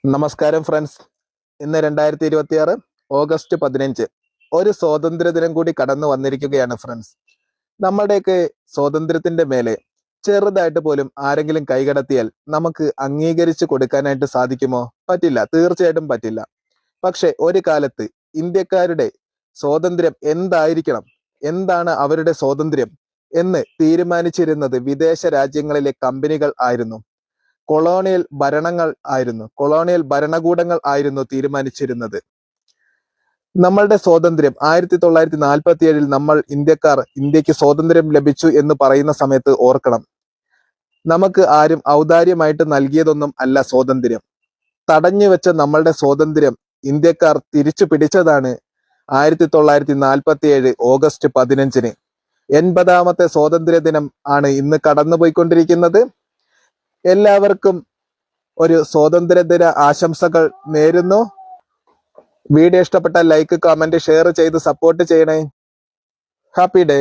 നമസ്കാരം ഫ്രണ്ട്സ്. ഇന്ന് 2026 ഓഗസ്റ്റ് 15 ഒരു സ്വാതന്ത്ര്യ ദിനം കൂടി കടന്നു വന്നിരിക്കുകയാണ് ഫ്രണ്ട്സ്. നമ്മുടെയൊക്കെ സ്വാതന്ത്ര്യത്തിന്റെ മേലെ ചെറുതായിട്ട് പോലും ആരെങ്കിലും കൈകടത്തിയാൽ നമുക്ക് അംഗീകരിച്ചു കൊടുക്കാനായിട്ട് സാധിക്കുമോ? പറ്റില്ല, തീർച്ചയായിട്ടും പറ്റില്ല. പക്ഷെ ഒരു കാലത്ത് ഇന്ത്യക്കാരുടെ സ്വാതന്ത്ര്യം എന്തായിരിക്കണം, എന്താണ് അവരുടെ സ്വാതന്ത്ര്യം എന്ന് തീരുമാനിച്ചിരുന്നത് വിദേശ രാജ്യങ്ങളിലെ കമ്പനികൾ ആയിരുന്നു. കൊളോണിയൽ ഭരണകൂടങ്ങൾ ആയിരുന്നു തീരുമാനിച്ചിരുന്നത്. നമ്മളുടെ സ്വാതന്ത്ര്യം 1947 നമ്മൾ ഇന്ത്യക്ക് സ്വാതന്ത്ര്യം ലഭിച്ചു എന്ന് പറയുന്ന സമയത്ത് ഓർക്കണം, നമുക്ക് ആരും ഔദാര്യമായിട്ട് നൽകിയതൊന്നും അല്ല സ്വാതന്ത്ര്യം. തടഞ്ഞു വെച്ച നമ്മളുടെ സ്വാതന്ത്ര്യം ഇന്ത്യക്കാർ തിരിച്ചു പിടിച്ചതാണ് 1947 ഓഗസ്റ്റ് 15. 80ാമത്തെ സ്വാതന്ത്ര്യ ദിനം ആണ് ഇന്ന് കടന്നുപോയിക്കൊണ്ടിരിക്കുന്നത്. എല്ലാവർക്കും ഒരു സ്വാതന്ത്ര്യദിന ആശംസകൾ നേരുന്നു. വീഡിയോ ഇഷ്ടപ്പെട്ട ലൈക്ക്, കമന്റ്, ഷെയർ ചെയ്ത് സപ്പോർട്ട് ചെയ്യണേ. Happy day.